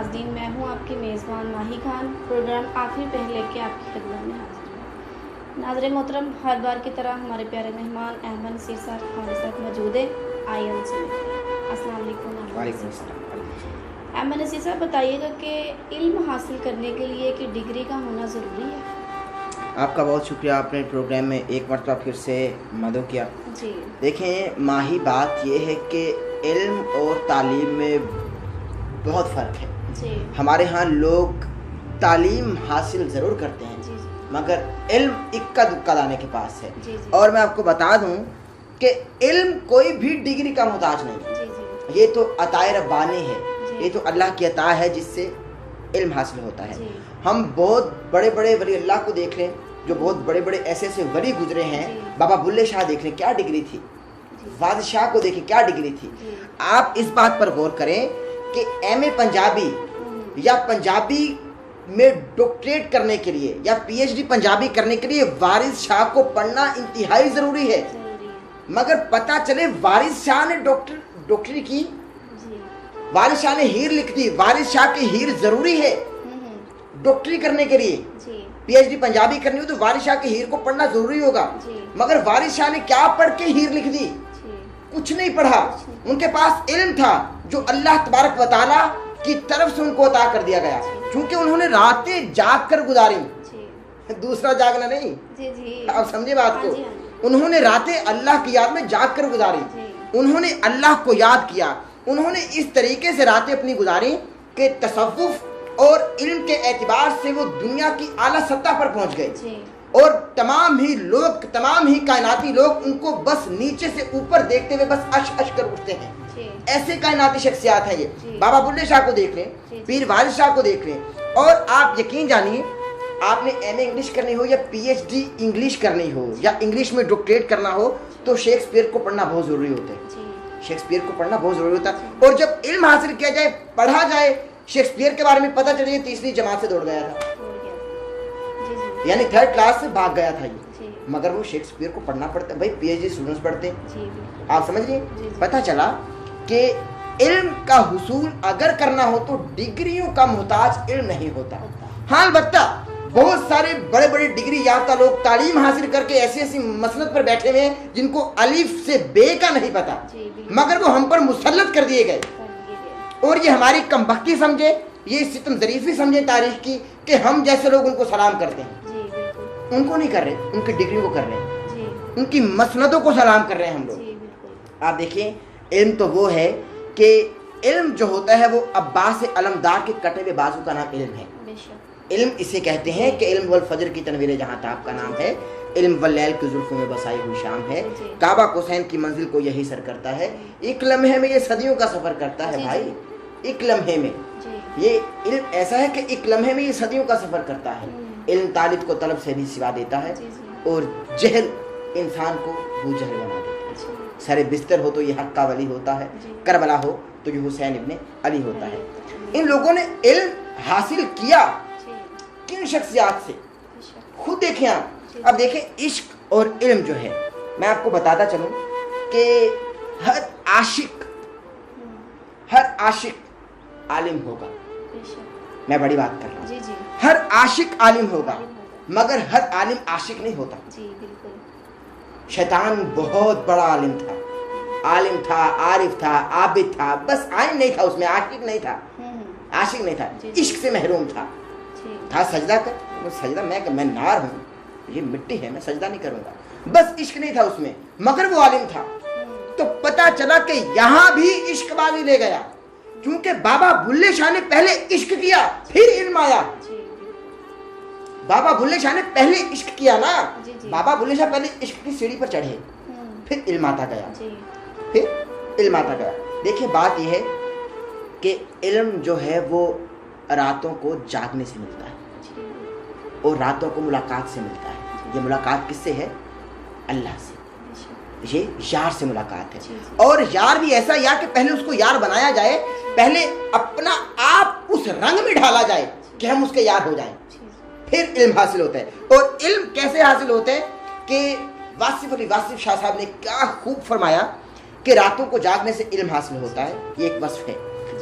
ناظرین، میں ہوں آپ کی میزبان ماہی خان، پروگرام آخری پہر لے کے آپ کی خدمت میں حاضر ہوں۔ ناظرین محترم، ہر بار کی طرح ہمارے پیارے مہمان احمد نصیر صاحب ہمارے ساتھ موجود ہیں۔ آئیے ان سے ملتے ہیں۔ السلام علیکم۔ وعلیکم السلام۔ احمد نصیر صاحب، بتائیے گا کہ علم حاصل کرنے کے لیے کہ ڈگری کا ہونا ضروری ہے؟ آپ کا بہت شکریہ، آپ نے پروگرام میں ایک مرتبہ پھر سے مدعو کیا۔ جی دیکھیں ماہی، بات یہ ہے کہ علم اور تعلیم میں بہت فرق ہے۔ جی ہمارے ہاں لوگ تعلیم حاصل ضرور کرتے ہیں، جی مگر علم اکا دکا دانے کے پاس ہے۔ جی جی اور میں آپ کو بتا دوں کہ علم کوئی بھی ڈگری کا محتاج نہیں ہے، جی یہ تو عطائے ربانی ہے، جی یہ تو اللہ کی عطا ہے جس سے علم حاصل ہوتا ہے۔ جی ہم بہت بڑے بڑے ولی اللہ کو دیکھ لیں، جو بہت بڑے بڑے ایسے ایسے ولی گزرے ہیں۔ جی بابا بلے شاہ دیکھ لیں، کیا ڈگری تھی۔ جی واد شاہ کو دیکھیں، کیا ڈگری تھی۔ جی آپ اس بات پر غور کریں کہ ایم اے پنجابی یا پنجابی میں ڈاکٹریٹ کرنے کے لیے یا پی ایچ ڈی پنجابی کرنے کے لیے وارث شاہ کو پڑھنا انتہائی ضروری ہے، ضروری ہے۔ مگر پتہ چلے وارث شاہ نے ڈاکٹری کی، جی وارث شاہ نے ہیر لکھ دی۔ وارث شاہ کی ہیر ضروری ہے ڈاکٹری کرنے کے لیے، جی پی ایچ ڈی پنجابی کرنی ہو تو وارث شاہ کی ہیر کو پڑھنا ضروری ہوگا۔ جی مگر وارث شاہ نے کیا پڑھ کے ہیر لکھ دی؟ جی کچھ نہیں پڑھا۔ ان کے پاس علم تھا جو اللہ تبارک و تعالیٰ کی طرف سے ان کو عطا کر دیا گیا، کیونکہ انہوں نے راتیں جاگ کر گزاری، جی دوسرا جاگنا نہیں۔ جی جی آپ سمجھے بات ہاں کو؟ جی، ہاں جی۔ انہوں نے راتیں اللہ کی یاد میں جاگ کر گزاری، جی انہوں نے اللہ کو یاد کیا، انہوں نے اس طریقے سے راتیں اپنی گزاری کہ تصوف اور علم کے اعتبار سے وہ دنیا کی اعلیٰ سطح پر پہنچ گئے، جی اور تمام ہی لوگ، تمام ہی کائناتی لوگ ان کو بس نیچے سے اوپر دیکھتے ہوئے بس اش اش کر اٹھتے ہیں۔ جی ایسے کائناتی شخصیات ہیں یہ۔ جی۔ بابا بلے شاہ کو دیکھ لیں، جی۔ پیر وارث شاہ کو دیکھ لیں، اور آپ یقین جانیے، آپ نے ایم اے انگلش کرنی ہو یا پی ایچ ڈی انگلش کرنی ہو یا انگلش میں ڈاکٹریٹ کرنا ہو تو شیکسپیئر کو پڑھنا بہت ضروری ہوتا ہے۔ جی شیکسپیئر کو پڑھنا بہت ضروری ہوتا ہے، اور جب علم حاصل کیا جائے، پڑھا جائے، شیکسپیئر کے بارے میں پتہ چلے تیسری جماعت سے دوڑ گیا تھا، ہو گیا۔ جی جی یعنی تھرڈ کلاس سے بھاگ گیا تھا یہ، جی مگر وہ شیکسپیئر کو پڑھنا پڑتا ہے۔ بھائی پی ایچ ڈی اسٹوڈنٹس پڑھتے ہیں، جی بالکل۔ آپ سمجھ لیے۔ جی جی پتہ چلا کہ علم کا حصول اگر کرنا ہو تو ڈگریوں کا محتاج علم نہیں ہوتا۔ ہاں البتہ بہت سارے بڑے بڑے ڈگری یافتہ لوگ تعلیم حاصل کر کے ایسی ایسی مسند پر بیٹھے ہوئے ہیں جن کو الف سے بے کا نہیں پتا، جی بالکل۔ مگر وہ ہم پر مسلط کر دیے گئے، کر لیے گئے۔ اور یہ ہماری کم بختی سمجھے، یہ ستم ظریفی سمجھے تاریخ کی کہ ہم جیسے لوگ ان کو سلام کرتے ہیں۔ جی بالکل۔ ان کو نہیں کر رہے، ان کی ڈگری کو کر رہے ہیں، جی ان کی مسندوں کو سلام کر رہے ہیں ہم لوگ۔ جی بالکل۔ آپ دیکھیں، علم تو وہ ہے کہ علم جو ہوتا ہے وہ عباس علمدار کے کٹے ہوئے بازو کا نام علم ہے۔ بے شک۔ علم اسے کہتے ہیں کہ علم والفجر کی تنویر جہاں تاب کا نام ہے، علم واللیل کی زلفوں میں بسائی ہوئی شام ہے، جی۔ کعبہ قوسین کی منزل کو یہی سر کرتا ہے، ایک لمحے میں یہ صدیوں کا سفر کرتا ہے۔ جی، بھائی جی۔ ایک لمحے میں جی یہ علم ایسا ہے کہ ایک لمحے میں یہ صدیوں کا سفر کرتا ہے۔ علم طالب کو طلب سے بھی سوا دیتا ہے، جی جی اور جہل انسان کو بو جہل بنا دیتا ہے۔ اچھا سر بستر ہو تو یہ حق کا ولی ہوتا ہے، جی۔ کربلا ہو تو یہ حسین ابن علی ہوتا ہے۔ ان لوگوں نے علم حاصل کیا جی کن شخصیات سے؟ بے شک۔ خود دیکھیں آپ۔ اب دیکھیں عشق اور علم جو ہے، میں آپ کو بتاتا چلوں کہ ہر عاشق عالم ہوگا۔ بے شک۔ میں بڑی بات کر رہا ہوں، جی جی ہر عاشق عالم ہوگا، مگر ہر عالم عاشق نہیں ہوتا۔ جی بالکل۔ شیطان بہت بڑا عالم تھا، عالم تھا، عارف تھا، عابد تھا، بس عالم نہیں تھا، اس میں عاشق نہیں تھا، عاشق نہیں تھا، عشق سے محروم تھا۔ جی تھا سجدہ کر، وہ سجدہ میں نار ہوں، یہ مٹی ہے، میں سجدہ نہیں کروں گا، بس عشق نہیں تھا اس میں، مگر وہ عالم تھا۔ تو پتا چلا کہ یہاں بھی عشق بازی لے گیا، کیونکہ بابا بلے شاہ نے پہلے عشق کیا پھر علم آیا۔ جی بابا بلے شاہ نے پہلے عشق کیا نا، جی جی۔ بابا بلے شاہ پہلے عشق کی سیڑھی پر چڑھے، پھر علم آتا گیا، جی پھر علم آتا گیا۔ دیکھیں بات یہ ہے کہ علم جو ہے وہ راتوں کو جاگنے سے ملتا ہے، جی اور راتوں کو ملاقات سے ملتا ہے۔ یہ ملاقات کس سے ہے؟ اللہ سے، بے شک۔ یہ یار سے ملاقات ہے، جی جی۔ اور یار بھی ایسا یار کہ پہلے اس کو یار بنایا جائے، پہلے اپنا آپ اس رنگ میں ڈالا جائے کہ ہم اس کے یار ہو جائیں، جی پھر علم حاصل ہوتا ہے۔ اور علم کیسے حاصل ہوتا ہے کہ واصف علی واصف شاہ صاحب نے کیا خوب فرمایا کہ راتوں کو جاگنے سے علم حاصل ہوتا ہے۔ یہ ایک وصف ہے،